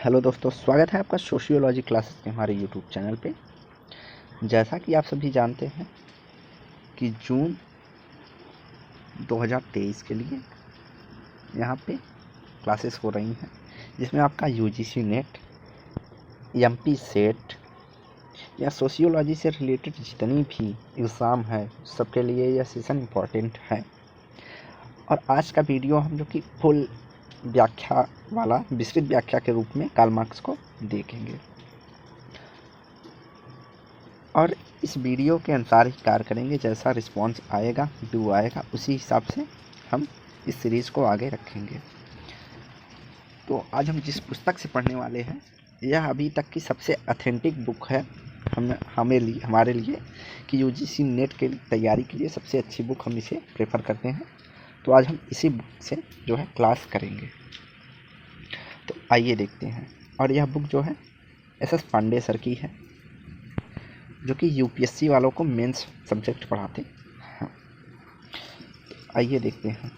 Hello दोस्तों, स्वागत है आपका सोशियोलॉजी क्लासेस के हमारे यूट्यूब चैनल पे। जैसा कि आप सभी जानते हैं कि जून 2023 के लिए यहाँ पे क्लासेस हो रही हैं, जिसमें आपका यूजीसी नेट, एमपी सेट या सोशियोलॉजी से रिलेटेड जितनी भी एग्ज़ाम है सबके लिए यह सेशन इम्पॉर्टेंट है। और आज का वीडियो हम जो कि फुल व्याख्या वाला विस्तृत व्याख्या के रूप में कार्ल मार्क्स को देखेंगे और इस वीडियो के अनुसार ही कार्य करेंगे। जैसा रिस्पांस आएगा, व्यू आएगा, उसी हिसाब से हम इस सीरीज़ को आगे रखेंगे। तो आज हम जिस पुस्तक से पढ़ने वाले हैं, यह अभी तक की सबसे ऑथेंटिक बुक है हमारे लिए कि यूजीसी नेट के तैयारी के लिए सबसे अच्छी बुक हम इसे प्रेफर करते हैं। तो आज हम इसी बुक से जो है क्लास करेंगे। तो आइए देखते हैं। और यह बुक जो है एस पांडे सर की है, जो कि यूपीएससी वालों को मेंस सब्जेक्ट पढ़ाते हैं। तो आइए देखते हैं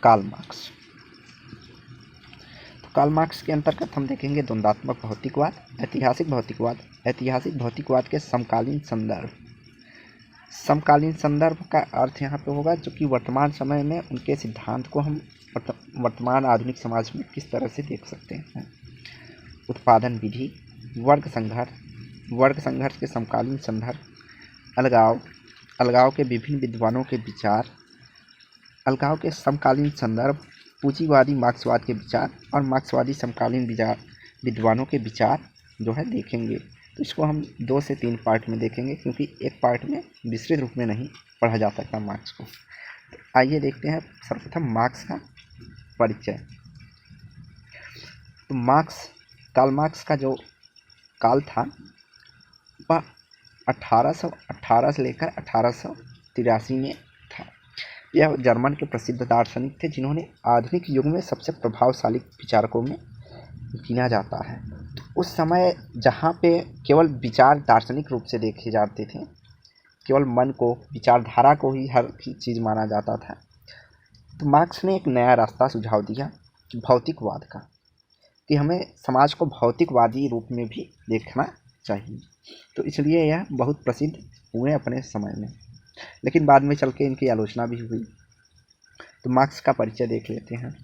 कार्ल मार्क्स। तो कार्ल मार्क्स के अंतर्गत हम देखेंगे द्वंद्वात्मक भौतिकवाद, ऐतिहासिक भौतिकवाद, ऐतिहासिक भौतिकवाद के समकालीन संदर्भ। समकालीन संदर्भ का अर्थ यहाँ पे होगा जो कि वर्तमान समय में उनके सिद्धांत को हम वर्तमान आधुनिक समाज में किस तरह से देख सकते हैं। उत्पादन विधि, वर्ग संघर्ष के समकालीन संदर्भ, अलगाव के विभिन्न विद्वानों के विचार, अलगाव के समकालीन संदर्भ, पूंजीवादी मार्क्सवाद के विचार और मार्क्सवादी समकालीन विद्वानों के विचार जो है देखेंगे। तो इसको हम 2 से 3 पार्ट में देखेंगे, क्योंकि एक पार्ट में विस्तृत रूप में नहीं पढ़ा जा सकता मार्क्स को। तो आइए देखते हैं सर्वप्रथम मार्क्स का परिचय। तो कार्ल मार्क्स का जो काल था वह 1818 से लेकर 1883 में था। यह जर्मन के प्रसिद्ध दार्शनिक थे, जिन्होंने आधुनिक युग में सबसे प्रभावशाली विचारकों में गिना जाता है। तो उस समय जहाँ पे केवल विचार दार्शनिक रूप से देखे जाते थे, केवल मन को, विचारधारा को ही हर चीज़ माना जाता था, तो मार्क्स ने एक नया रास्ता सुझाव दिया कि भौतिकवाद का, कि हमें समाज को भौतिकवादी रूप में भी देखना चाहिए। तो इसलिए यह बहुत प्रसिद्ध हुए अपने समय में, लेकिन बाद में चल के इनकी आलोचना भी हुई। तो मार्क्स का परिचय देख लेते हैं।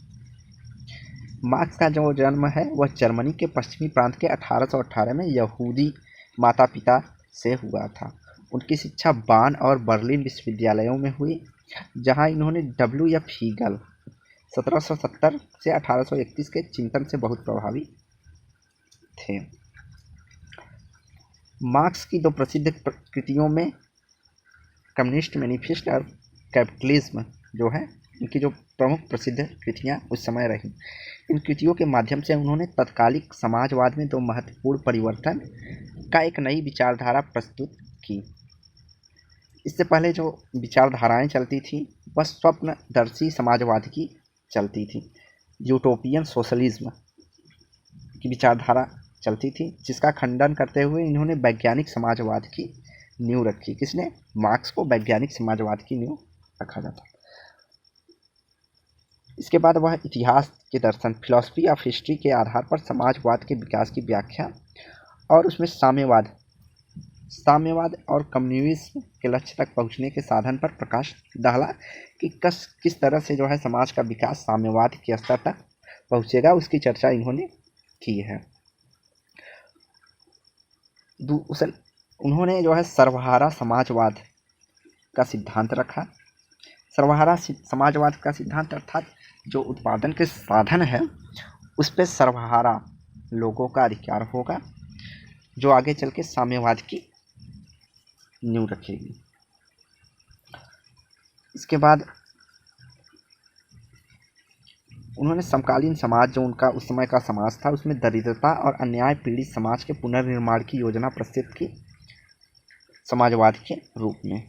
मार्क्स का जो जन्म है वह जर्मनी के पश्चिमी प्रांत के 1818 में यहूदी माता पिता से हुआ था। उनकी शिक्षा बान और बर्लिन विश्वविद्यालयों में हुई, जहां इन्होंने W.F. हीगल 1770 से 1831 के चिंतन से बहुत प्रभावी थे। मार्क्स की 2 प्रसिद्ध कृतियों में कम्युनिस्ट मैनिफेस्ट और कैपिटलिज्म जो है, इनकी जो प्रमुख प्रसिद्ध कृतियाँ उस समय रही। इन कृतियों के माध्यम से उन्होंने तत्कालिक समाजवाद में 2 महत्वपूर्ण परिवर्तन का एक नई विचारधारा प्रस्तुत की। इससे पहले जो विचारधाराएं चलती थी वह स्वप्नदर्शी समाजवाद की चलती थी। यूटोपियन सोशलिज्म की विचारधारा चलती थी, जिसका खंडन करते हुए इन्होंने वैज्ञानिक समाजवाद की नींव रखी। किसने? मार्क्स को वैज्ञानिक समाजवाद की नींव रखा जाता। इसके बाद वह इतिहास के दर्शन, फिलॉसफी ऑफ हिस्ट्री के आधार पर समाजवाद के विकास की व्याख्या और उसमें साम्यवाद और कम्युनिज्म के लक्ष्य तक पहुंचने के साधन पर प्रकाश डाला कि किस तरह से जो है समाज का विकास साम्यवाद के स्तर तक पहुंचेगा, उसकी चर्चा इन्होंने की है। उन्होंने जो है सर्वहारा समाजवाद का सिद्धांत रखा। सर्वहारा समाजवाद का सिद्धांत अर्थात जो उत्पादन के साधन है उस पर सर्वहारा लोगों का अधिकार होगा, जो आगे चल के साम्यवाद की नींव रखेगी। इसके बाद उन्होंने समकालीन समाज, जो उनका उस समय का समाज था, उसमें दरिद्रता और अन्याय पीड़ित समाज के पुनर्निर्माण की योजना प्रस्तुत की समाजवाद के रूप में।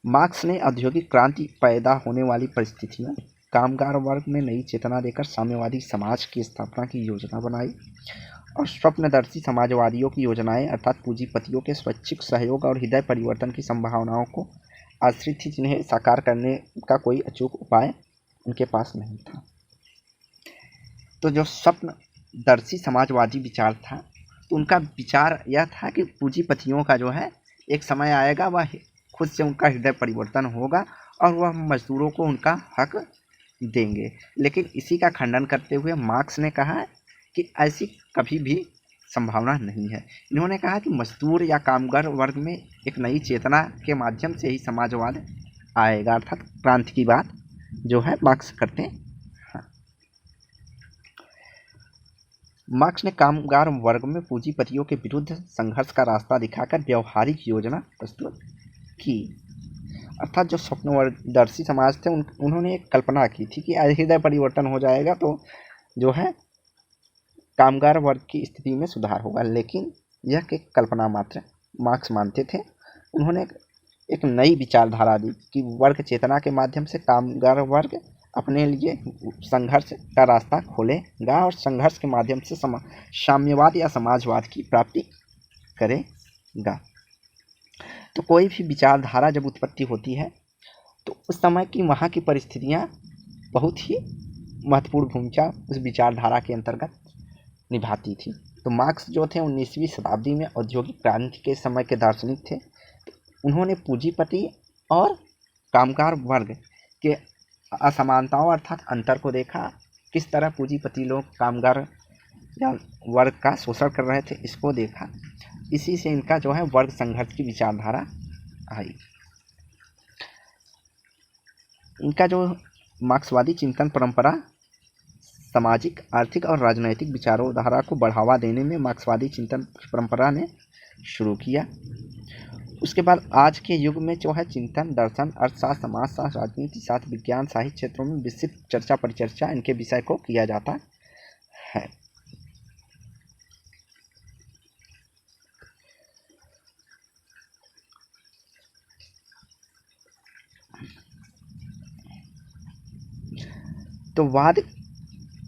मार्क्स ने औद्योगिक क्रांति पैदा होने वाली परिस्थितियों, कामगार वर्ग में नई चेतना देकर साम्यवादी समाज की स्थापना की योजना बनाई और स्वप्नदर्शी समाजवादियों की योजनाएं अर्थात पूंजीपतियों के स्वैच्छिक सहयोग और हृदय परिवर्तन की संभावनाओं को आश्रित थी, जिन्हें साकार करने का कोई अचूक उपाय उनके पास नहीं था। तो जो स्वप्नदर्शी समाजवादी विचार था, तो उनका विचार यह था कि पूंजीपतियों का जो है एक समय आएगा, वह खुद से उनका हृदय परिवर्तन होगा और वह मजदूरों को उनका हक देंगे। लेकिन इसी का खंडन करते हुए मार्क्स ने कहा कि ऐसी कभी भी संभावना नहीं है। इन्होंने कहा कि मजदूर या कामगार वर्ग में एक नई चेतना के माध्यम से ही समाजवाद आएगा, अर्थात क्रांति की बात जो है मार्क्स करते हैं। मार्क्स ने कामगार वर्ग में पूंजीपतियों के विरुद्ध संघर्ष का रास्ता दिखाकर व्यवहारिक योजना प्रस्तुत की। अर्थात जो स्वप्नदर्शी समाज थे उन्होंने एक कल्पना की थी कि हृदय परिवर्तन हो जाएगा तो जो है कामगार वर्ग की स्थिति में सुधार होगा, लेकिन यह एक कल्पना मात्र मार्क्स मानते थे। उन्होंने एक नई विचारधारा दी कि वर्ग चेतना के माध्यम से कामगार वर्ग अपने लिए संघर्ष का रास्ता खोलेगा और संघर्ष के माध्यम से साम्यवाद या समाजवाद की प्राप्ति करेगा। तो कोई भी विचारधारा जब उत्पत्ति होती है तो उस समय की वहाँ की परिस्थितियाँ बहुत ही महत्वपूर्ण भूमिका उस विचारधारा के अंतर्गत निभाती थी। तो मार्क्स जो थे 19वीं शताब्दी में औद्योगिक क्रांति के समय के दार्शनिक थे। उन्होंने पूंजीपति और कामगार वर्ग के असमानताओं अर्थात अंतर को देखा, किस तरह पूंजीपति लोग कामगार या वर्ग का शोषण कर रहे थे इसको देखा। इसी से इनका जो है वर्ग संघर्ष की विचारधारा आई। इनका जो मार्क्सवादी चिंतन परंपरा सामाजिक, आर्थिक और राजनैतिक विचारधारा को बढ़ावा देने में मार्क्सवादी चिंतन परंपरा ने शुरू किया। उसके बाद आज के युग में जो है चिंतन, दर्शन, अर्थशास्त्र, समाजशास्त्र, राजनीति शास्त्र, विज्ञान, साहित्य क्षेत्रों में विस्तृत चर्चा परिचर्चा इनके विषय को किया जाता है। तो वाद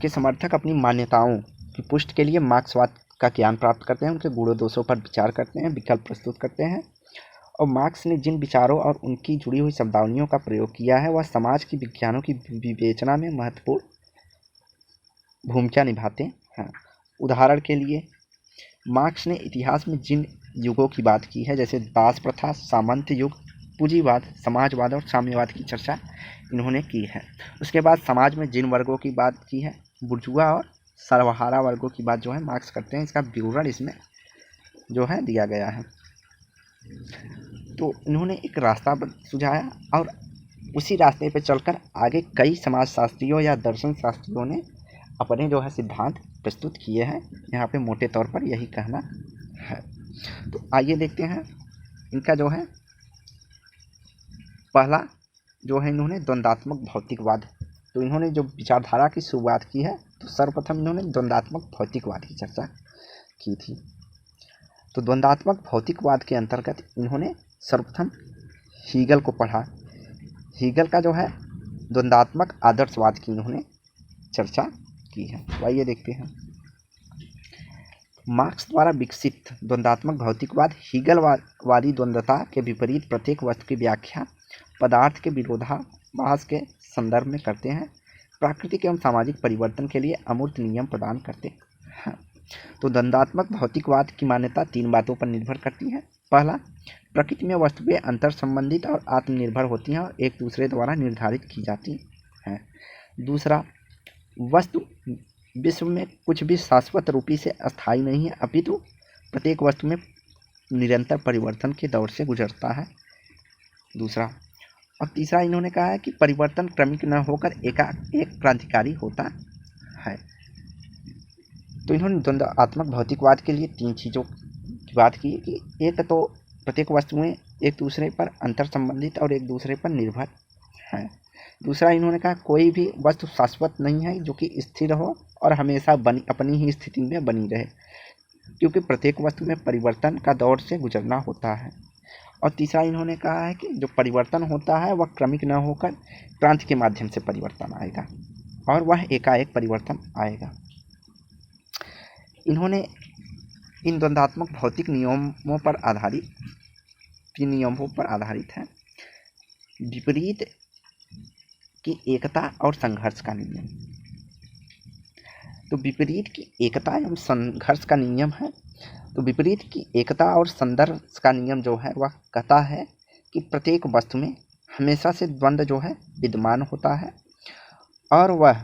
के समर्थक अपनी मान्यताओं की पुष्टि के लिए मार्क्सवाद का ज्ञान प्राप्त करते हैं, उनके गुणों दोषों पर विचार करते हैं, विकल्प प्रस्तुत करते हैं। और मार्क्स ने जिन विचारों और उनकी जुड़ी हुई शब्दावलियों का प्रयोग किया है वह समाज की विज्ञानों की विवेचना में महत्वपूर्ण भूमिका निभाते हैं। उदाहरण के लिए मार्क्स ने इतिहास में जिन युगों की बात की है, जैसे दास प्रथा, सामंत युग, पूंजीवाद, समाजवाद और साम्यवाद की चर्चा इन्होंने की है। उसके बाद समाज में जिन वर्गों की बात की है, बुर्जुआ और सर्वहारा वर्गों की बात जो है मार्क्स करते हैं। इसका विवरण इसमें जो है दिया गया है। तो इन्होंने एक रास्ता सुझाया और उसी रास्ते पर चलकर आगे कई समाजशास्त्रियों या दर्शन शास्त्रियों ने अपने जो है सिद्धांत प्रस्तुत किए हैं। यहाँ पे मोटे तौर पर यही कहना है। तो आइए देखते हैं इनका जो है पहला जो है इन्होंने द्वंद्वात्मक भौतिकवाद। तो इन्होंने जो विचारधारा की शुरुआत की है तो सर्वप्रथम इन्होंने द्वंद्वात्मक भौतिकवाद की चर्चा की थी। तो द्वंद्वात्मक भौतिकवाद के अंतर्गत इन्होंने सर्वप्रथम हीगल को पढ़ा। हीगल का जो है द्वंद्वात्मक आदर्शवाद की इन्होंने चर्चा की है। तो आइए देखते हैं। मार्क्स द्वारा विकसित द्वंद्वात्मक भौतिकवाद हीगलवादी द्वंद्वता के विपरीत प्रत्येक वस्तु की व्याख्या पदार्थ के विरोधाभास के संदर्भ में करते हैं, प्राकृतिक एवं सामाजिक परिवर्तन के लिए अमूर्त नियम प्रदान करते हैं। तो द्वंद्वात्मक भौतिकवाद की मान्यता तीन बातों पर निर्भर करती है। पहला, प्रकृति में वस्तुएं अंतर संबंधित और आत्मनिर्भर होती हैं और एक दूसरे द्वारा निर्धारित की जाती हैं। दूसरा, वस्तु विश्व में कुछ भी शाश्वत रूपी से अस्थायी नहीं है, अपितु प्रत्येक वस्तु में निरंतर परिवर्तन के दौर से गुजरता है। दूसरा और तीसरा इन्होंने कहा है कि परिवर्तन क्रमिक न होकर एक क्रांतिकारी होता है। तो इन्होंने द्वंद्वात्मक भौतिकवाद के लिए तीन चीज़ों की बात की कि एक तो प्रत्येक वस्तुएं एक दूसरे पर अंतर संबंधित और एक दूसरे पर निर्भर हैं। दूसरा इन्होंने कहा कोई भी वस्तु शाश्वत नहीं है जो कि स्थिर हो और हमेशा अपनी ही स्थिति में बनी रहे, क्योंकि प्रत्येक वस्तु में परिवर्तन का दौर से गुजरना होता है। और तीसरा इन्होंने कहा है कि जो परिवर्तन होता है वह क्रमिक न होकर क्रांति के माध्यम से परिवर्तन आएगा और वह एकाएक परिवर्तन आएगा। इन्होंने इन द्वंद्वात्मक भौतिक नियमों पर आधारित है। विपरीत की एकता और संघर्ष का नियम। तो विपरीत की एकता एवं संघर्ष का नियम है। तो विपरीत की एकता और संघर्ष का नियम जो है वह कहता है कि प्रत्येक वस्तु में हमेशा से द्वंद्व जो है विद्यमान होता है और वह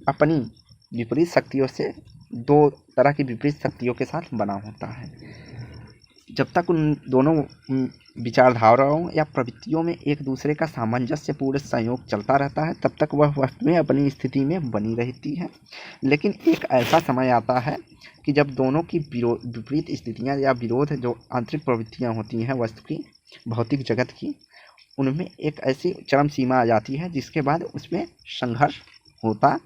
अपनी विपरीत शक्तियों से दो तरह की विपरीत शक्तियों के साथ बना होता है। जब तक उन दोनों विचारधाराओं या प्रवृत्तियों में एक दूसरे का सामंजस्यपूर्ण संयोग चलता रहता है तब तक वह वस्तुएं अपनी स्थिति में बनी रहती हैं। लेकिन एक ऐसा समय आता है कि जब दोनों की विपरीत स्थितियां या विरोध जो आंतरिक प्रवृत्तियां होती हैं वस्तु की, भौतिक जगत की, उनमें एक ऐसी चरम सीमा आ जाती है जिसके बाद उसमें संघर्ष होता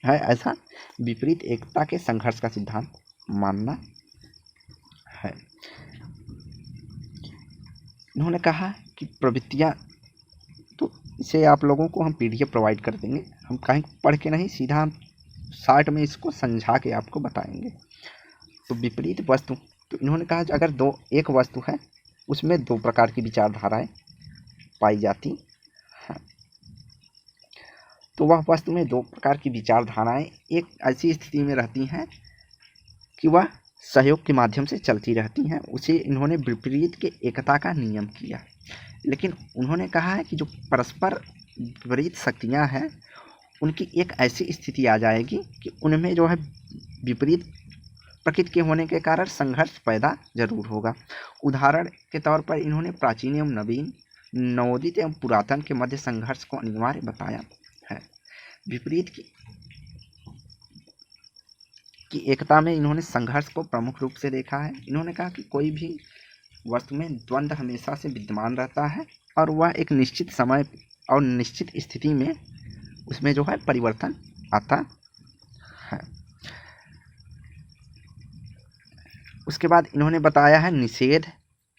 है। ऐसा विपरीत एकता के संघर्ष का सिद्धांत मानना है। इन्होंने कहा कि प्रवृत्तियाँ, तो इसे आप लोगों को हम PDF प्रोवाइड कर देंगे, हम कहीं पढ़ के नहीं, सीधा हम शार्ट में इसको समझा के आपको बताएंगे। तो विपरीत वस्तु, तो इन्होंने कहा कि अगर एक वस्तु है उसमें दो प्रकार की विचारधाराएं पाई जाती हैं, तो वह वस्तु में दो प्रकार की विचारधाराएं एक ऐसी स्थिति में रहती हैं कि वह सहयोग के माध्यम से चलती रहती हैं। उसे इन्होंने विपरीत के एकता का नियम किया। लेकिन उन्होंने कहा है कि जो परस्पर विपरीत शक्तियां हैं उनकी एक ऐसी स्थिति आ जाएगी कि उनमें जो है विपरीत प्रकृति के होने के कारण संघर्ष पैदा जरूर होगा। उदाहरण के तौर पर इन्होंने प्राचीन एवं नवीन, नवोदित एवं पुरातन के मध्य संघर्ष को अनिवार्य बताया है। विपरीत की एकता में इन्होंने संघर्ष को प्रमुख रूप से देखा है। इन्होंने कहा कि कोई भी वस्तु में द्वंद्व हमेशा से विद्यमान रहता है और वह एक निश्चित समय और निश्चित स्थिति में उसमें जो है परिवर्तन आता है। उसके बाद इन्होंने बताया है निषेध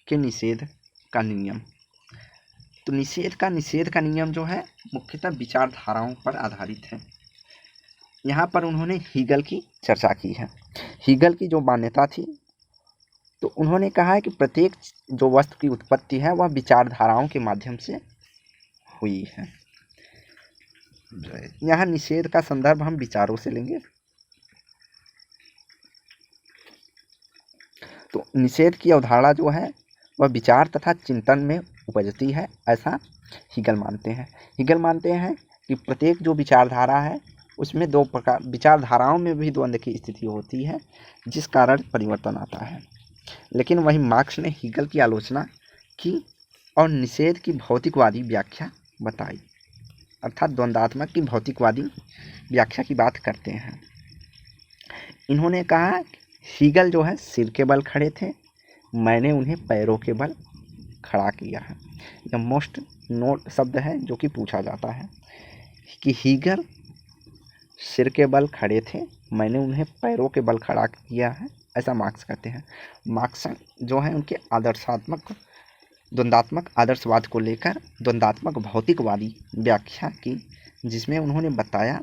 का नियम। तो निषेध का नियम जो है मुख्यतः विचारधाराओं पर आधारित है। यहाँ पर उन्होंने हीगल की चर्चा की है। हीगल की जो मान्यता थी, तो उन्होंने कहा है कि प्रत्येक जो वस्तु की उत्पत्ति है वह विचारधाराओं के माध्यम से हुई है। यहाँ निषेध का संदर्भ हम विचारों से लेंगे। तो निषेध की अवधारणा जो है वह विचार तथा चिंतन में उपजती है, ऐसा हीगल मानते हैं। हीगल मानते हैं कि प्रत्येक जो विचारधारा है उसमें दो प्रकार, विचारधाराओं में भी द्वंद्व की स्थिति होती है जिस कारण परिवर्तन आता है। लेकिन वहीं मार्क्स ने हीगल की आलोचना की और निषेध की भौतिकवादी व्याख्या बताई, अर्थात द्वंद्वात्मक की भौतिकवादी व्याख्या की बात करते हैं। इन्होंने कहा हीगल जो है सिर के बल खड़े थे, मैंने उन्हें पैरों के बल खड़ा किया है। यह मोस्ट नोट शब्द है जो कि पूछा जाता है कि हीगल सिर के बल खड़े थे, मैंने उन्हें पैरों के बल खड़ा किया है, ऐसा मार्क्स कहते हैं। मार्क्स जो है उनके आदर्शात्मक द्वंद्वात्मक आदर्शवाद को लेकर द्वंद्वात्मक भौतिकवादी व्याख्या की, जिसमें उन्होंने बताया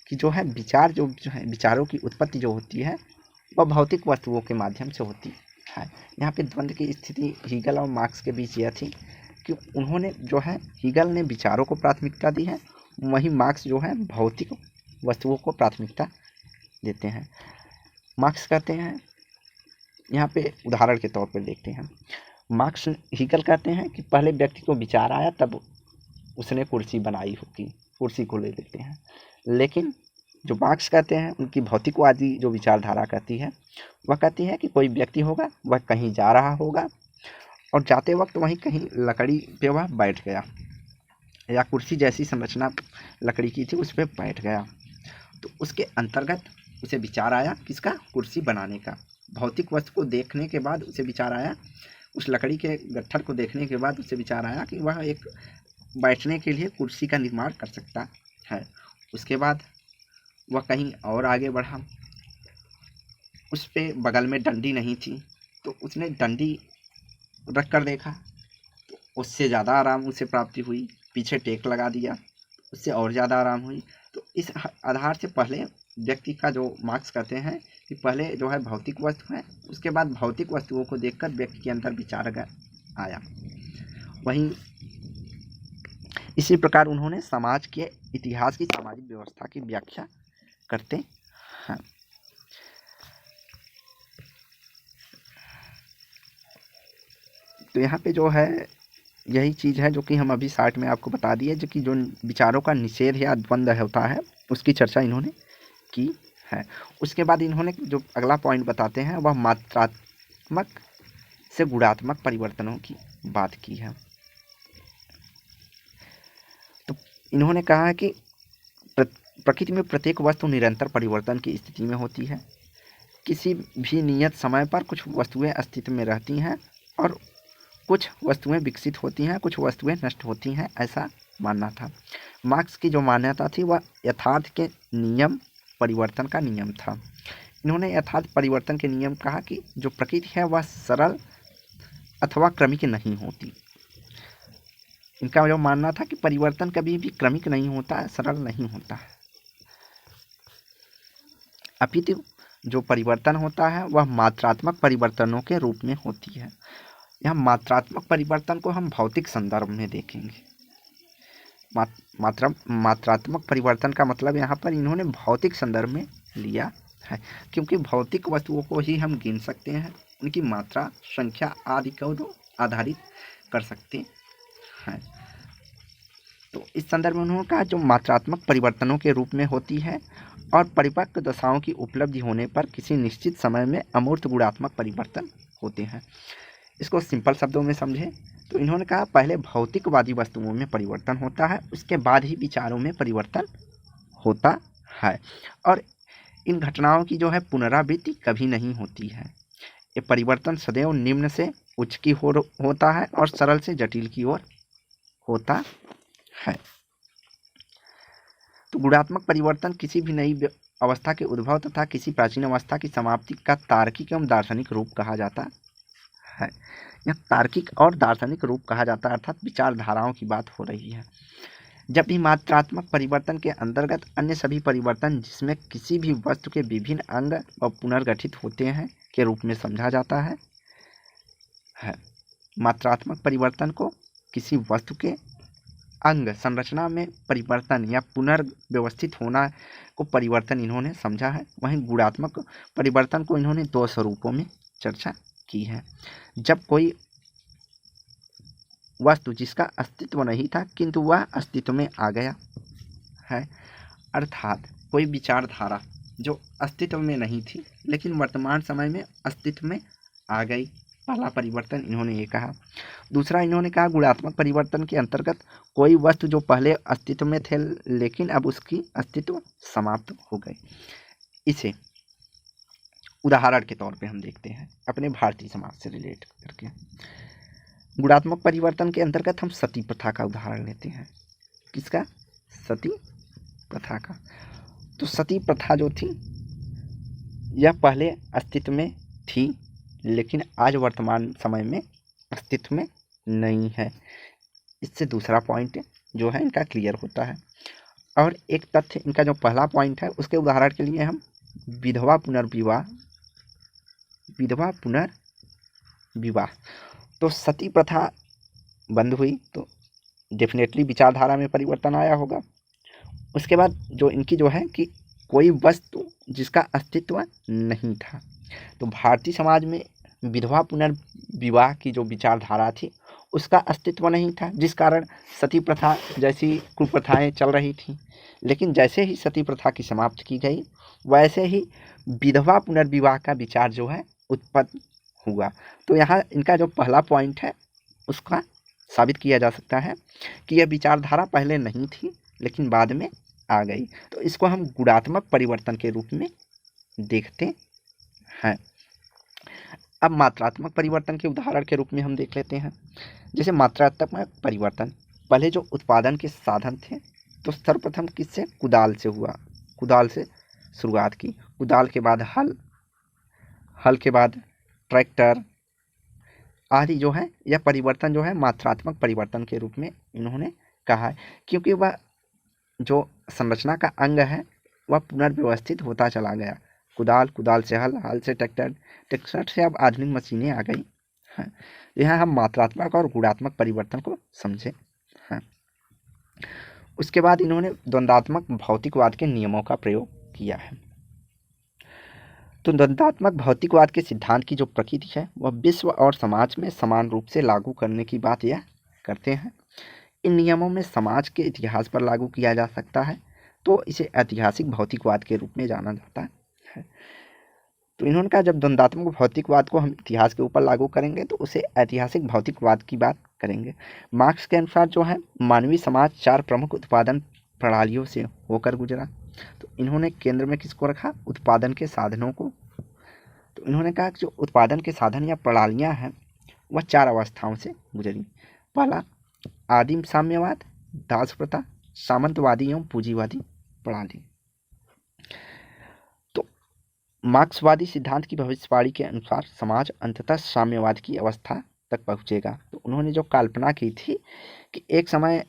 कि जो है विचार जो है विचारों की उत्पत्ति जो होती है वह भौतिक वस्तुओं के माध्यम से होती है। यहाँ पे द्वंद्व की स्थिति हीगल और मार्क्स के बीच यह थी कि उन्होंने जो है हीगल ने विचारों को प्राथमिकता दी है, वहीं मार्क्स जो है भौतिक वस्तुओं को प्राथमिकता देते हैं। मार्क्स कहते हैं, यहाँ पे उदाहरण के तौर पर देखते हैं, मार्क्स हीगल कहते हैं कि पहले व्यक्ति को विचार आया तब उसने कुर्सी बनाई होगी, कुर्सी को ले लेते हैं। लेकिन जो मार्क्स कहते हैं उनकी भौतिकवादी जो विचारधारा कहती है वह कहती है कि कोई व्यक्ति होगा, वह कहीं जा रहा होगा और जाते वक्त वहीं कहीं लकड़ी पे वह बैठ गया या कुर्सी जैसी संरचना लकड़ी की थी उस पर बैठ गया, तो उसके अंतर्गत उसे विचार आया किसका, कुर्सी बनाने का। भौतिक वस्तु को देखने के बाद उसे विचार आया, उस लकड़ी के गट्ठर को देखने के बाद उसे विचार आया कि वह एक बैठने के लिए कुर्सी का निर्माण कर सकता है। उसके बाद वह कहीं और आगे बढ़ा, उस पे बगल में डंडी नहीं थी तो उसने डंडी रख कर देखा, तो उससे ज़्यादा आराम उसे प्राप्ति हुई। पीछे टेक लगा दिया, उससे और ज़्यादा आराम हुई। तो इस आधार से पहले व्यक्ति का जो मार्क्स कहते हैं कि पहले जो है भौतिक वस्तु है, उसके बाद भौतिक वस्तुओं को देखकर व्यक्ति के अंदर विचार आया। वहीं इसी प्रकार उन्होंने समाज के इतिहास की सामाजिक व्यवस्था की व्याख्या करते हैं। तो यहाँ पे जो है यही चीज़ है जो कि हम अभी शार्ट में आपको बता दिए, जो कि जो विचारों का निषेध या द्वंद्व होता है उसकी चर्चा इन्होंने की है। उसके बाद इन्होंने जो अगला पॉइंट बताते हैं वह मात्रात्मक से गुणात्मक परिवर्तनों की बात की है। तो इन्होंने कहा है कि प्रकृति में प्रत्येक वस्तु निरंतर परिवर्तन की स्थिति में होती है। किसी भी नियत समय पर कुछ वस्तुएं अस्तित्व में रहती हैं और कुछ वस्तुएं विकसित होती हैं, कुछ वस्तुएं नष्ट होती हैं, ऐसा मानना था। मार्क्स की जो मान्यता थी वह यथार्थ के नियम परिवर्तन का नियम था। इन्होंने यथार्थ परिवर्तन के नियम कहा कि जो प्रकृति है वह सरल अथवा क्रमिक नहीं होती। इनका जो मानना था कि परिवर्तन कभी भी क्रमिक नहीं होता है, सरल नहीं होता है, अपितु जो परिवर्तन होता है वह मात्रात्मक परिवर्तनों के रूप में होती है। यहाँ मात्रात्मक परिवर्तन को हम भौतिक संदर्भ में देखेंगे। मात्रात्मक परिवर्तन का मतलब यहाँ पर इन्होंने भौतिक संदर्भ में लिया है, क्योंकि भौतिक वस्तुओं को ही हम गिन सकते हैं, उनकी मात्रा, संख्या आदि को आधारित कर सकते हैं। तो इस संदर्भ में उन्होंने कहा जो मात्रात्मक परिवर्तनों के रूप में होती है और परिपक्व दशाओं की उपलब्धि होने पर किसी निश्चित समय में अमूर्त गुणात्मक परिवर्तन होते हैं। इसको सिंपल शब्दों में समझें तो इन्होंने कहा पहले भौतिकवादी वस्तुओं में परिवर्तन होता है, उसके बाद ही विचारों में परिवर्तन होता है, और इन घटनाओं की जो है पुनरावृत्ति कभी नहीं होती है। ये परिवर्तन सदैव निम्न से उच्च की ओर होता है और सरल से जटिल की ओर होता है। तो गुणात्मक परिवर्तन किसी भी नई अवस्था के उद्भव तथा किसी प्राचीन अवस्था की समाप्ति का तार्किक एवं दार्शनिक रूप कहा जाता है। यह तार्किक और दार्शनिक रूप कहा जाता है, अर्थात विचारधाराओं की बात हो रही है। जब भी मात्रात्मक परिवर्तन के अंतर्गत अन्य सभी परिवर्तन जिसमें किसी भी वस्तु के विभिन्न अंग और पुनर्गठित होते हैं के रूप में समझा जाता है। मात्रात्मक परिवर्तन को किसी वस्तु के अंग संरचना में परिवर्तन या पुनर्व्यवस्थित होना को परिवर्तन इन्होंने समझा है। वहीं गुणात्मक परिवर्तन को इन्होंने दो स्वरूपों में चर्चा की है। जब कोई वस्तु जिसका अस्तित्व नहीं था किंतु वह अस्तित्व में आ गया है, अर्थात कोई विचारधारा जो अस्तित्व में नहीं थी लेकिन वर्तमान समय में अस्तित्व में आ गई, पहला परिवर्तन इन्होंने ये कहा। दूसरा इन्होंने कहा गुणात्मक परिवर्तन के अंतर्गत कोई वस्तु जो पहले अस्तित्व में थे लेकिन अब उसकी अस्तित्व समाप्त हो गई। इसे उदाहरण के तौर पे हम देखते हैं अपने भारतीय समाज से रिलेट करके। गुणात्मक परिवर्तन के अंतर्गत हम सती प्रथा का उदाहरण लेते हैं। किसका? सती प्रथा का। तो सती प्रथा जो थी यह पहले अस्तित्व में थी लेकिन आज वर्तमान समय में अस्तित्व में नहीं है। इससे दूसरा पॉइंट जो है इनका क्लियर होता है। और एक तथ्य इनका जो पहला पॉइंट है उसके उदाहरण के लिए हम विधवा पुनर्विवाह। तो सती प्रथा बंद हुई तो डेफिनेटली विचारधारा में परिवर्तन आया होगा। उसके बाद जो इनकी जो है कि कोई वस्तु जिसका अस्तित्व नहीं था, तो भारतीय समाज में विधवा पुनर्विवाह की जो विचारधारा थी उसका अस्तित्व नहीं था, जिस कारण सती प्रथा जैसी कुप्रथाएं चल रही थी। लेकिन जैसे ही सती प्रथा की समाप्त की गई वैसे ही विधवा पुनर्विवाह का विचार जो है उत्पन्न हुआ। तो यहाँ इनका जो पहला पॉइंट है उसका साबित किया जा सकता है कि यह विचारधारा पहले नहीं थी लेकिन बाद में आ गई। तो इसको हम गुणात्मक परिवर्तन के रूप में देखते हैं। अब मात्रात्मक परिवर्तन के उदाहरण के रूप में हम देख लेते हैं। जैसे मात्रात्मक परिवर्तन, पहले जो उत्पादन के साधन थे तो सर्वप्रथम किससे? कुदाल से हुआ। कुदाल से शुरुआत की, कुदाल के बाद हल के बाद ट्रैक्टर आदि जो है यह परिवर्तन जो है मात्रात्मक परिवर्तन के रूप में इन्होंने कहा है, क्योंकि वह जो संरचना का अंग है वह पुनर्व्यवस्थित होता चला गया। कुदाल से हल से ट्रैक्टर से अब आधुनिक मशीनें आ गई हैं। यहाँ हम मात्रात्मक और गुणात्मक परिवर्तन को समझे हैं। उसके बाद इन्होंने द्वंद्वात्मक भौतिकवाद के नियमों का प्रयोग किया है। तो द्वंद्वात्मक भौतिकवाद के सिद्धांत की जो प्रकृति है वह विश्व और समाज में समान रूप से लागू करने की बात यह करते हैं। इन नियमों में समाज के इतिहास पर लागू किया जा सकता है, तो इसे ऐतिहासिक भौतिकवाद के रूप में जाना जाता है। तो इन्होंने कहा जब द्वंद्वात्मक भौतिकवाद को हम इतिहास के ऊपर लागू करेंगे तो उसे ऐतिहासिक भौतिकवाद की बात करेंगे। मार्क्स के अनुसार जो है मानवीय समाज 4 प्रमुख उत्पादन प्रणालियों से होकर गुजरा। तो इन्होंने केंद्र में किसको रखा? उत्पादन के साधनों को। तो इन्होंने कहा कि जो उत्पादन के साधन या प्रणालियाँ हैं वह 4 अवस्थाओं से गुजरी। पहला आदिम साम्यवाद, दास प्रथा, सामंतवादी एवं पूंजीवादी प्रणाली। तो मार्क्सवादी सिद्धांत की भविष्यवाणी के अनुसार समाज अंततः साम्यवाद की अवस्था तक पहुंचेगा। तो उन्होंने जो कल्पना की थी कि एक समय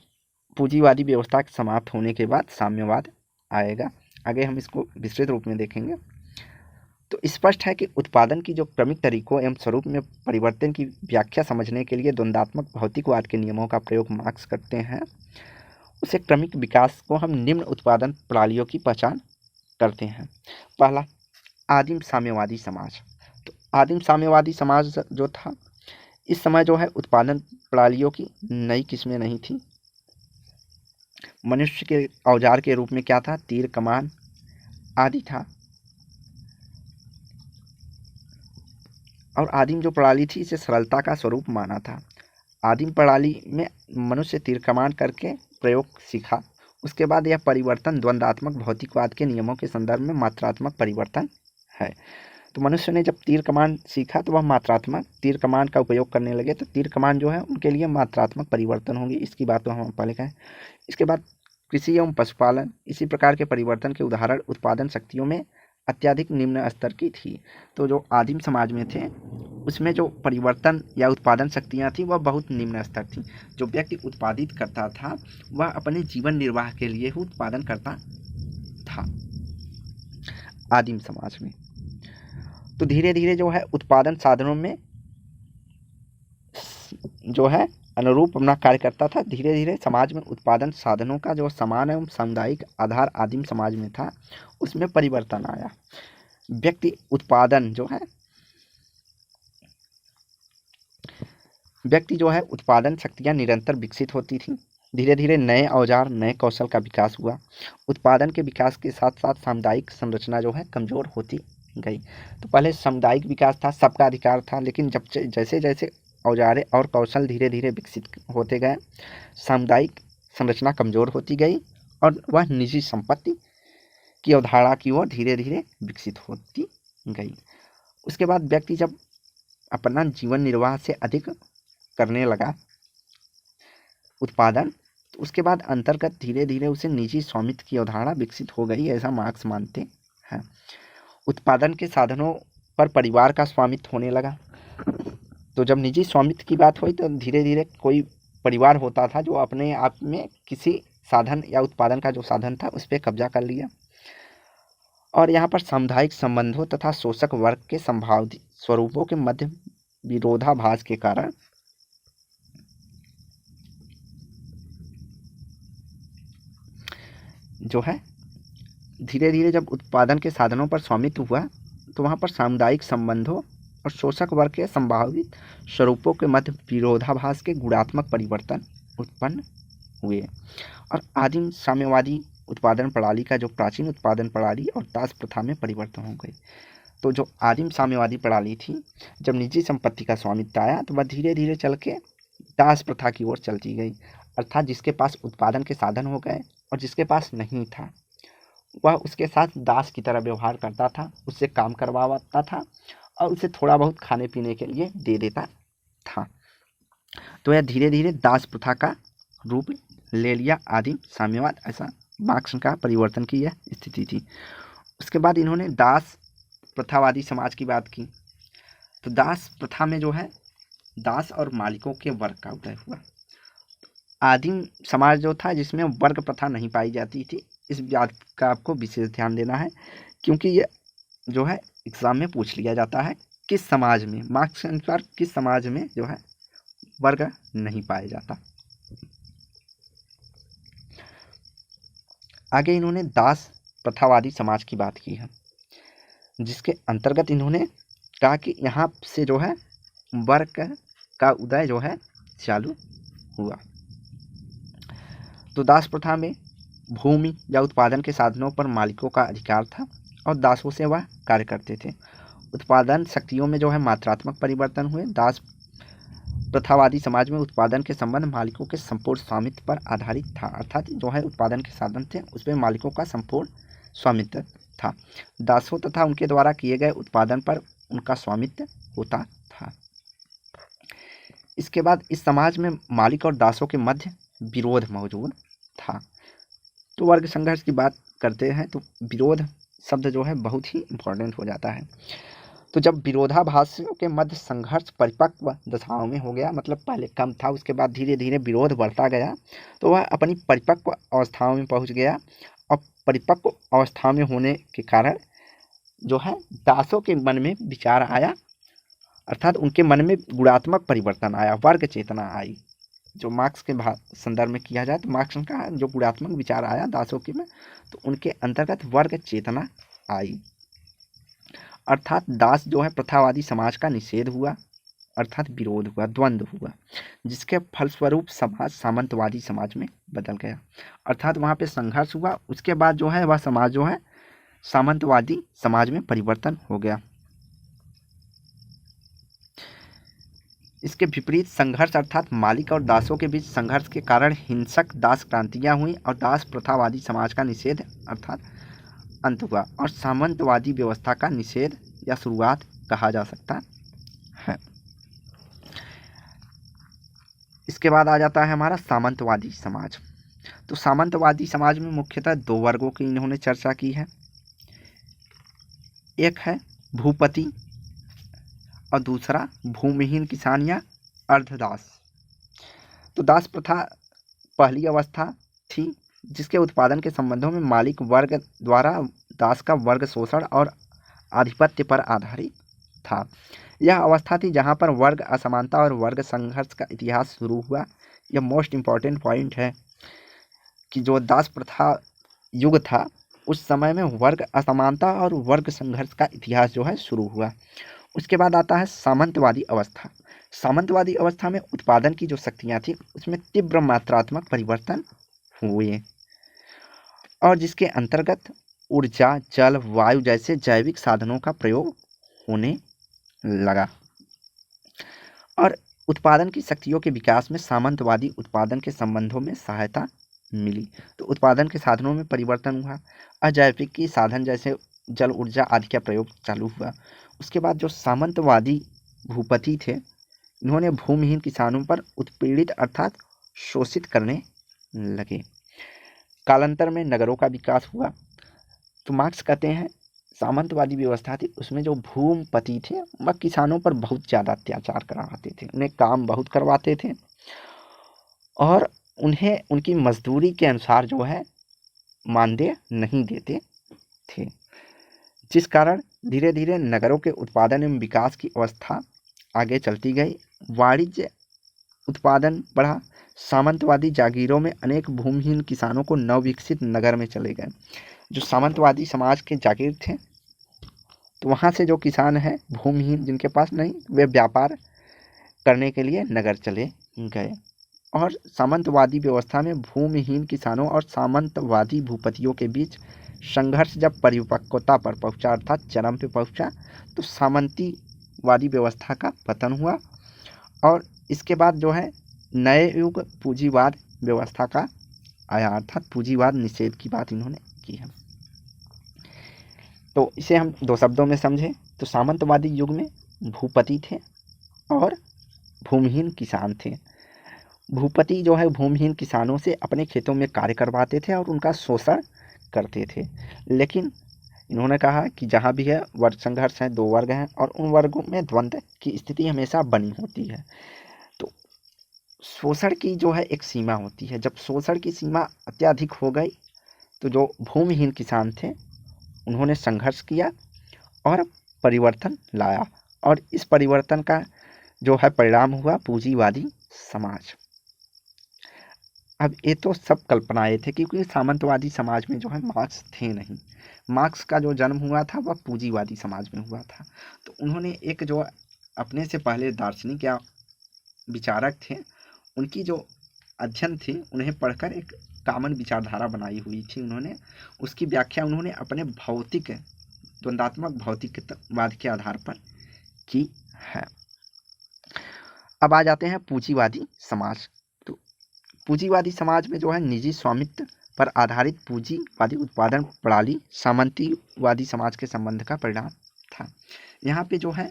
पूंजीवादी व्यवस्था के समाप्त होने के बाद साम्यवाद आएगा। आगे हम इसको विस्तृत रूप में देखेंगे। तो स्पष्ट है कि उत्पादन की जो क्रमिक तरीकों एवं स्वरूप में परिवर्तन की व्याख्या समझने के लिए द्वंद्वात्मक भौतिकवाद के नियमों का प्रयोग मार्क्स करते हैं। उसे क्रमिक विकास को हम निम्न उत्पादन प्रणालियों की पहचान करते हैं। पहला आदिम साम्यवादी समाज। तो आदिम साम्यवादी समाज जो था इस समय जो है उत्पादन प्रणालियों की नई किस्में नहीं थी। मनुष्य के औजार के रूप में क्या था? तीर, कमान आदि था। और आदिम जो प्रणाली थी इसे सरलता का स्वरूप माना था। आदिम प्रणाली में मनुष्य तीर कमान करके प्रयोग सीखा। उसके बाद यह परिवर्तन द्वंद्वात्मक भौतिकवाद के नियमों के संदर्भ में मात्रात्मक परिवर्तन है। तो मनुष्य ने जब तीर कमान सीखा तो वह मात्रात्मक तीर कमान का उपयोग करने लगे। तो तीर कमान जो है उनके लिए मात्रात्मक परिवर्तन होंगे, इसकी बात तो हम पहले कहें। इसके बाद कृषि एवं पशुपालन, इसी प्रकार के परिवर्तन के उदाहरण उत्पादन शक्तियों में अत्यधिक निम्न स्तर की थी। तो जो आदिम समाज में थे उसमें जो परिवर्तन या उत्पादन शक्तियाँ थी वह बहुत निम्न स्तर थी। जो व्यक्ति उत्पादित करता था वह अपने जीवन निर्वाह के लिए ही उत्पादन करता था आदिम समाज में। तो धीरे धीरे जो है उत्पादन साधनों में जो है अनुरूप अपना कार्य करता था। धीरे धीरे समाज में उत्पादन साधनों का जो समान एवं सामुदायिक आधार आदिम समाज में था उसमें परिवर्तन आया। व्यक्ति उत्पादन जो है उत्पादन शक्तियाँ निरंतर विकसित होती थीं। धीरे धीरे नए औजार, नए कौशल का विकास हुआ। उत्पादन के विकास के साथ साथ सामुदायिक संरचना जो है कमज़ोर होती गई। तो पहले सामुदायिक विकास था, सबका अधिकार था, लेकिन जब जैसे जैसे औजारें और कौशल धीरे धीरे विकसित होते गए सामुदायिक संरचना कमज़ोर होती गई और वह निजी संपत्ति की अवधारणा की ओर धीरे धीरे विकसित होती गई। उसके बाद व्यक्ति जब अपना जीवन निर्वाह से अधिक करने लगा उत्पादन, तो उसके बाद अंतर्गत धीरे धीरे उसे निजी स्वामित्व की अवधारणा विकसित हो गई, ऐसा मार्क्स मानते हैं। उत्पादन के साधनों पर परिवार का स्वामित्व होने लगा। तो जब निजी स्वामित्व की बात हुई तो धीरे धीरे कोई परिवार होता था जो अपने आप में किसी साधन या उत्पादन का जो साधन था उस पर कब्जा कर लिया। और यहाँ पर सामुदायिक संबंधों तथा शोषक वर्ग के संभावित स्वरूपों के मध्य विरोधाभास के कारण जो है धीरे धीरे जब उत्पादन के साधनों पर स्वामित्व हुआ तो वहाँ पर सामुदायिक संबंधों और शोषक वर्ग के संभावित स्वरूपों के मध्य विरोधाभास के गुणात्मक परिवर्तन उत्पन्न हुए और आदिम साम्यवादी उत्पादन प्रणाली का जो प्राचीन उत्पादन प्रणाली और दास प्रथा में परिवर्तन हो गए। तो जो आदिम साम्यवादी प्रणाली थी, जब निजी संपत्ति का स्वामित्व आया तो वह धीरे धीरे चल के दास प्रथा की ओर चलती गई, अर्थात जिसके पास उत्पादन के साधन हो गए और जिसके पास नहीं था वह उसके साथ दास की तरह व्यवहार करता था, उससे काम करवाता था और उसे थोड़ा बहुत खाने पीने के लिए दे देता था। तो यह धीरे धीरे दास प्रथा का रूप ले लिया आदिम साम्यवाद, ऐसा मार्क्स का परिवर्तन की यह स्थिति थी। उसके बाद इन्होंने दास प्रथावादी समाज की बात की। तो दास प्रथा में जो है दास और मालिकों के वर्ग का उदय हुआ। आदिम समाज जो था जिसमें वर्ग प्रथा नहीं पाई जाती थी, इस बात का आपको विशेष ध्यान देना है क्योंकि ये जो है एग्जाम में पूछ लिया जाता है किस समाज में, मार्क्स के अनुसार किस समाज में जो है वर्ग नहीं पाया जाता। आगे इन्होंने दास प्रथावादी समाज की बात की है, जिसके अंतर्गत इन्होंने कहा कि यहाँ से जो है वर्ग का उदय जो है चालू हुआ। तो दास प्रथा में भूमि या उत्पादन के साधनों पर मालिकों का अधिकार था और दासों से वह कार्य करते थे। उत्पादन शक्तियों में जो है मात्रात्मक परिवर्तन हुए। दास प्रथावादी समाज में उत्पादन के संबंध मालिकों के संपूर्ण स्वामित्व पर आधारित था, अर्थात जो है उत्पादन के साधन थे उसमें मालिकों का संपूर्ण स्वामित्व था। दासों तथा उनके द्वारा किए गए उत्पादन पर उनका स्वामित्व होता था। इसके बाद इस समाज में मालिक और दासों के मध्य विरोध मौजूद था। तो वर्ग संघर्ष की बात करते हैं तो विरोध शब्द जो है बहुत ही इम्पोर्टेंट हो जाता है। तो जब विरोधाभासों के मध्य संघर्ष परिपक्व दशाओं में हो गया, मतलब पहले कम था उसके बाद धीरे धीरे विरोध बढ़ता गया, तो वह अपनी परिपक्व अवस्थाओं में पहुंच गया। और परिपक्व अवस्था में होने के कारण जो है दासों के मन में विचार आया, अर्थात उनके मन में गुणात्मक परिवर्तन आया, वर्ग चेतना आई। जो मार्क्स के संदर्भ में किया जाए तो मार्क्स का जो गुणात्मक विचार आया दासों के में, तो उनके अंतर्गत वर्ग चेतना आई, अर्थात दास जो है प्रथावादी समाज का निषेध हुआ, अर्थात विरोध हुआ, द्वंद्व हुआ, जिसके फलस्वरूप समाज सामंतवादी समाज में बदल गया। अर्थात वहाँ पे संघर्ष हुआ, उसके बाद जो है वह समाज जो है सामंतवादी समाज में परिवर्तन हो गया। इसके विपरीत संघर्ष अर्थात मालिक और दासों के बीच संघर्ष के कारण हिंसक दास क्रांतियाँ हुई और दास प्रथावादी समाज का निषेध अर्थात अंत हुआ और सामंतवादी व्यवस्था का निषेध या शुरुआत कहा जा सकता है। इसके बाद आ जाता है हमारा सामंतवादी समाज। तो सामंतवादी समाज में मुख्यतः दो वर्गों की इन्होंने चर्चा की है। एक है भूपति और दूसरा भूमिहीन किसान या अर्धदास। तो दास प्रथा पहली अवस्था थी जिसके उत्पादन के संबंधों में मालिक वर्ग द्वारा दास का वर्ग शोषण और आधिपत्य पर आधारित था। यह अवस्था थी जहां पर वर्ग असमानता और वर्ग संघर्ष का इतिहास शुरू हुआ। यह मोस्ट इम्पॉर्टेंट पॉइंट है कि जो दास प्रथा युग था उस समय में वर्ग असमानता और वर्ग संघर्ष का इतिहास जो है शुरू हुआ। उसके बाद आता है सामंतवादी अवस्था। सामंतवादी अवस्था में उत्पादन की जो शक्तियाँ थी उसमें तीव्र मात्रात्मक परिवर्तन हुए और जिसके अंतर्गत ऊर्जा, जल, वायु जैसे जैविक साधनों का प्रयोग होने लगा और उत्पादन की शक्तियों के विकास में सामंतवादी उत्पादन के संबंधों में सहायता मिली। तो उत्पादन के साधनों में परिवर्तन हुआ, अजैविक की साधन जैसे जल, ऊर्जा आदि का प्रयोग चालू हुआ। उसके बाद जो सामंतवादी भूपति थे इन्होंने भूमिहीन किसानों पर उत्पीड़ित अर्थात शोषित करने लगे। कालांतर में नगरों का विकास हुआ। तो मार्क्स कहते हैं सामंतवादी व्यवस्था थी उसमें जो भूमिपति थे वह किसानों पर बहुत ज़्यादा अत्याचार करवाते थे, उन्हें काम बहुत करवाते थे और उन्हें उनकी मजदूरी के अनुसार जो है मानदेय नहीं देते थे, जिस कारण धीरे धीरे नगरों के उत्पादन एवं विकास की अवस्था आगे चलती गई। वाणिज्य उत्पादन बढ़ा। सामंतवादी जागीरों में अनेक भूमिहीन किसानों को नवविकसित नगर में चले गए। जो सामंतवादी समाज के जागीर थे तो वहाँ से जो किसान हैं भूमिहीन जिनके पास नहीं, वे व्यापार करने के लिए नगर चले गए और सामंतवादी व्यवस्था में भूमिहीन किसानों और सामंतवादी भूपतियों के बीच संघर्ष जब परिपक्वता पर पहुंचा अर्थात चरम पे पहुंचा तो सामंतीवादी व्यवस्था का पतन हुआ और इसके बाद जो है नए युग पूंजीवाद व्यवस्था का आया, अर्थात पूंजीवाद निषेध की बात इन्होंने की है। तो इसे हम दो शब्दों में समझें तो सामंतवादी युग में भूपति थे और भूमिहीन किसान थे। भूपति जो है भूमिहीन किसानों से अपने खेतों में कार्य करवाते थे और उनका शोषण करते थे, लेकिन इन्होंने कहा कि जहाँ भी है वर्ग संघर्ष है, दो वर्ग हैं और उन वर्गों में द्वंद्व की स्थिति हमेशा बनी होती है। तो शोषण की जो है एक सीमा होती है, जब शोषण की सीमा अत्यधिक हो गई तो जो भूमिहीन किसान थे उन्होंने संघर्ष किया और परिवर्तन लाया और इस परिवर्तन का जो है परिणाम हुआ पूंजीवादी समाज। अब ये तो सब कल्पनाएँ थे, क्योंकि सामंतवादी समाज में जो है मार्क्स थे नहीं। मार्क्स का जो जन्म हुआ था वह पूंजीवादी समाज में हुआ था। तो उन्होंने एक जो अपने से पहले दार्शनिक या विचारक थे, उनकी जो अध्ययन थी उन्हें पढ़कर एक कॉमन विचारधारा बनाई हुई थी उन्होंने। उसकी व्याख्या उन्होंने अपने भौतिक द्वंदात्मक भौतिकवाद के आधार पर की है। अब आ जाते हैं पूंजीवादी समाज। तो पूंजीवादी समाज में जो है निजी स्वामित्व पर आधारित पूंजीवादी उत्पादन प्रणाली सामंतीवादी समाज के संबंध का परिणाम था। यहाँ पे जो है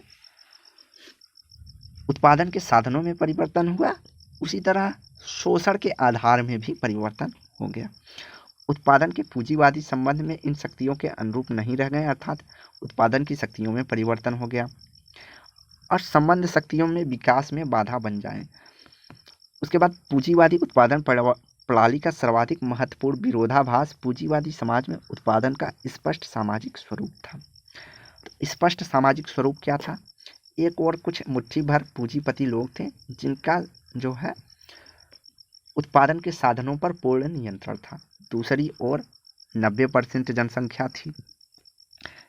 उत्पादन के साधनों में परिवर्तन हुआ, उसी तरह शोषण के आधार में भी परिवर्तन हो गया। उत्पादन के पूंजीवादी संबंध में इन शक्तियों के अनुरूप नहीं रह गए, अर्थात उत्पादन की शक्तियों में परिवर्तन हो गया और संबंध शक्तियों में विकास में बाधा बन जाए। उसके बाद पूंजीवादी उत्पादन प्रणाली का सर्वाधिक महत्वपूर्ण विरोधाभास पूंजीवादी समाज में उत्पादन का स्पष्ट सामाजिक स्वरूप था। तो स्पष्ट सामाजिक स्वरूप क्या था? एक और कुछ मुट्ठी भर पूंजीपति लोग थे जिनका जो है उत्पादन के साधनों पर पूर्ण नियंत्रण था। दूसरी ओर 90% जनसंख्या थी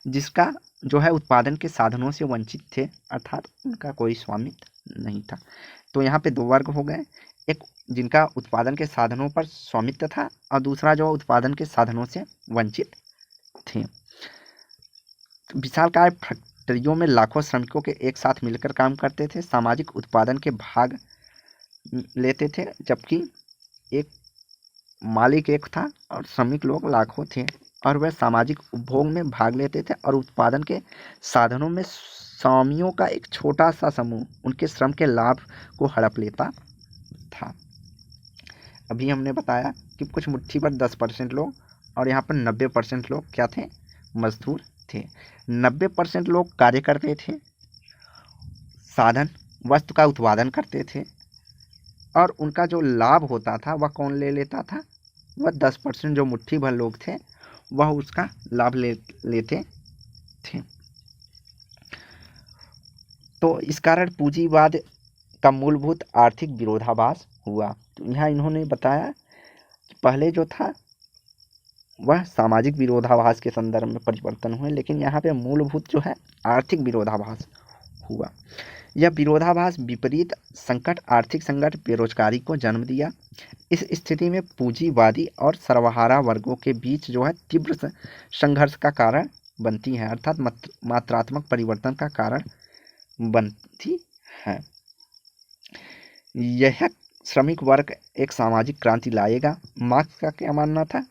जिसका जो है उत्पादन के साधनों से वंचित थे, अर्थात उनका कोई स्वामित्व नहीं था। तो यहाँ पे दो वर्ग हो गए, एक जिनका उत्पादन के साधनों पर स्वामित्व था और दूसरा जो उत्पादन के साधनों से वंचित थे। तो विशालकाय फैक्ट्रियों में लाखों श्रमिकों के एक साथ मिलकर काम करते थे, सामाजिक उत्पादन के भाग लेते थे, जबकि एक मालिक एक था और श्रमिक लोग लाखों थे और वह सामाजिक उपभोग में भाग लेते थे और उत्पादन के साधनों में स्वामियों का एक छोटा सा समूह उनके श्रम के लाभ को हड़प लेता था। अभी हमने बताया कि कुछ मुट्ठी भर 10% लोग और यहाँ पर 90% लोग क्या थे? मजदूर थे। 90% लोग कार्य करते थे, साधन वस्तु का उत्पादन करते थे और उनका जो लाभ होता था वह कौन ले लेता था? वह 10% जो मुट्ठी भर लोग थे वह उसका लाभ लेते थे। तो इस कारण पूंजीवाद का मूलभूत आर्थिक विरोधाभास हुआ। तो यहाँ इन्होंने बताया कि पहले जो था वह सामाजिक विरोधाभास के संदर्भ में परिवर्तन हुए, लेकिन यहाँ पे मूलभूत जो है आर्थिक विरोधाभास हुआ। यह विरोधाभास विपरीत संकट, आर्थिक संकट, बेरोजगारी को जन्म दिया। इस स्थिति में पूंजीवादी और सर्वहारा वर्गों के बीच जो है तीव्र संघर्ष का कारण बनती है, अर्थात मात्रात्मक परिवर्तन का कारण बनती है। यह श्रमिक वर्ग एक सामाजिक क्रांति लाएगा। मार्क्स का क्या मानना था?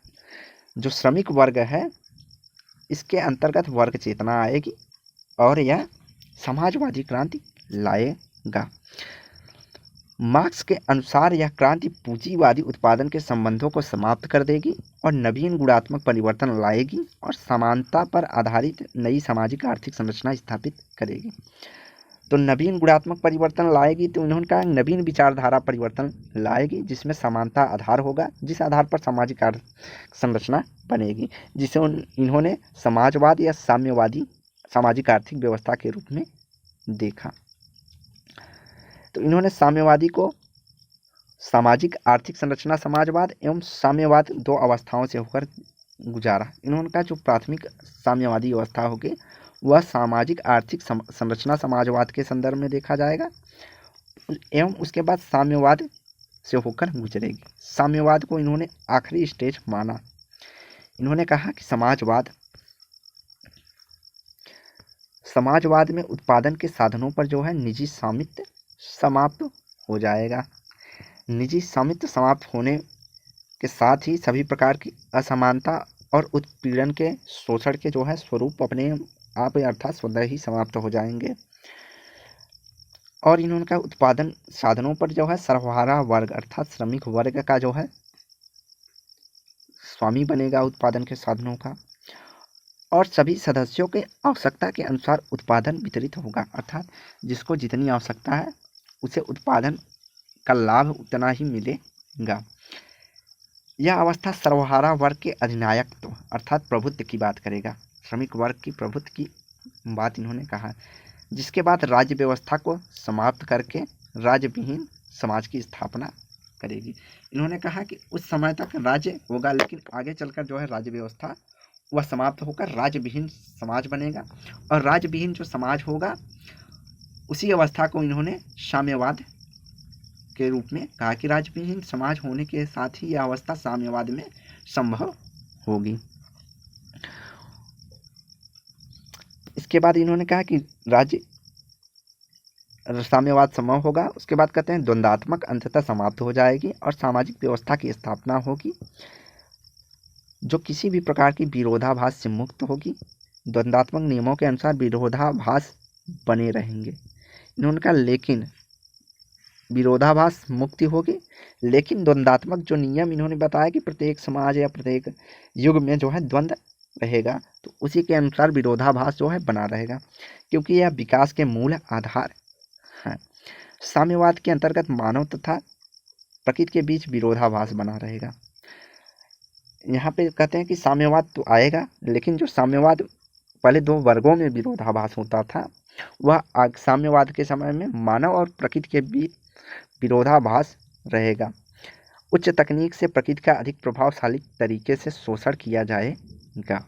जो श्रमिक वर्ग है इसके अंतर्गत वर्ग चेतना आएगी और यह समाजवादी क्रांति लाएगा। मार्क्स के अनुसार यह क्रांति पूंजीवादी उत्पादन के संबंधों को समाप्त कर देगी और नवीन गुणात्मक परिवर्तन लाएगी और समानता पर आधारित नई सामाजिक आर्थिक संरचना स्थापित करेगी। तो नवीन गुणात्मक परिवर्तन लाएगी, तो इन्होंने कहा नवीन विचारधारा परिवर्तन लाएगी जिसमें समानता आधार होगा, जिस आधार पर सामाजिक आर्थिक संरचना बनेगी, जिसे इन्होंने समाजवाद या साम्यवादी सामाजिक आर्थिक व्यवस्था के रूप में देखा। तो इन्होंने साम्यवादी को सामाजिक आर्थिक संरचना समाजवाद एवं साम्यवाद दो अवस्थाओं से होकर गुजारा। इन्होंने कहा जो प्राथमिक साम्यवादी अवस्था होगी वह सामाजिक आर्थिक संरचना समाजवाद के संदर्भ में देखा जाएगा एवं उसके बाद साम्यवाद से होकर गुजरेगी। साम्यवाद को इन्होंने आखिरी स्टेज माना। इन्होंने कहा कि समाजवाद में उत्पादन के साधनों पर जो है निजी स्वामित्व समाप्त हो जाएगा। निजी स्वामित्व समाप्त होने के साथ ही सभी प्रकार की असमानता और उत्पीड़न के शोषण के जो है स्वरूप अपने आप अर्थात स्वतः ही समाप्त हो जाएंगे। और इन्होंने कहा उत्पादन साधनों पर जो है सर्वहारा वर्ग अर्थात श्रमिक वर्ग का जो है स्वामी बनेगा उत्पादन के साधनों का और सभी सदस्यों के आवश्यकता के अनुसार उत्पादन वितरित होगा, अर्थात जिसको जितनी आवश्यकता है उसे उत्पादन का लाभ उतना ही मिलेगा। यह अवस्था सर्वहारा वर्ग के अधिनायकत्व अर्थात प्रभुत्व की बात करेगा। श्रमिक वर्ग की प्रभुत्व की बात इन्होंने कहा, जिसके बाद राज्य व्यवस्था को समाप्त करके राज्य विहीन समाज की स्थापना करेगी। इन्होंने कहा कि उस समय तक राज्य होगा, लेकिन आगे चलकर जो है राज्य व्यवस्था वह समाप्त होकर राज्य विहीन समाज बनेगा, और राज्य विहीन जो समाज होगा उसी अवस्था को इन्होंने साम्यवाद के रूप में कहा कि राज्य विहीन समाज होने के साथ ही यह अवस्था साम्यवाद में संभव होगी। इसके बाद इन्होंने कहा कि राज्य साम्यवाद संभव होगा। उसके बाद कहते हैं द्वंद्वात्मक अंततः समाप्त हो जाएगी और सामाजिक व्यवस्था की स्थापना होगी जो किसी भी प्रकार की विरोधाभास से मुक्त होगी। द्वंद्वात्मक नियमों के अनुसार विरोधाभास बने रहेंगे। इन्होंने कहा लेकिन विरोधाभास मुक्ति होगी, लेकिन द्वंद्वात्मक जो नियम इन्होंने बताया कि प्रत्येक समाज या प्रत्येक युग में जो है द्वंद्व रहेगा, तो उसी के अनुसार विरोधाभास जो है बना रहेगा, क्योंकि यह विकास के मूल आधार हैं। साम्यवाद के अंतर्गत मानव तथा प्रकृति के बीच विरोधाभास बना रहेगा। यहाँ पे कहते हैं कि साम्यवाद तो आएगा, लेकिन जो साम्यवाद पहले दो वर्गों में विरोधाभास होता था, वह साम्यवाद के समय में मानव और प्रकृति के बीच विरोधाभास रहेगा। उच्च तकनीक से प्रकृति का अधिक प्रभावशाली तरीके से शोषण किया जाएगा।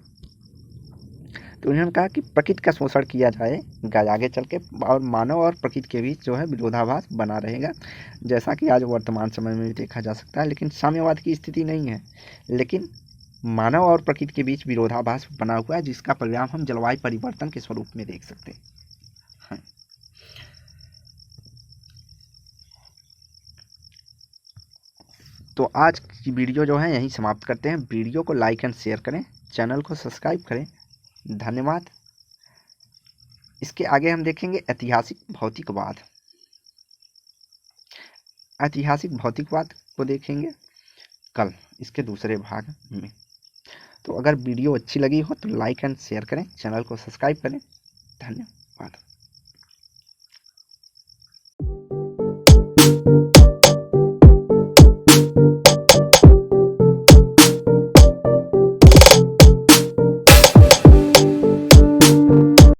तो उन्होंने कहा कि प्रकृति का शोषण किया जाएगा आगे चल के, और मानव और प्रकृति के बीच जो है विरोधाभास बना रहेगा, जैसा कि आज वर्तमान समय में भी देखा जा सकता है। लेकिन साम्यवाद की स्थिति नहीं है, लेकिन मानव और प्रकृति के बीच विरोधाभास बना हुआ है, जिसका परिणाम हम जलवायु परिवर्तन के स्वरूप में देख सकते हैं। तो आज की वीडियो जो है यहीं समाप्त करते हैं। वीडियो को लाइक एंड शेयर करें, चैनल को सब्सक्राइब करें। धन्यवाद। इसके आगे हम देखेंगे ऐतिहासिक भौतिकवाद। ऐतिहासिक भौतिकवाद को देखेंगे कल इसके दूसरे भाग में। तो अगर वीडियो अच्छी लगी हो तो लाइक एंड शेयर करें, चैनल को सब्सक्राइब करें। धन्यवाद।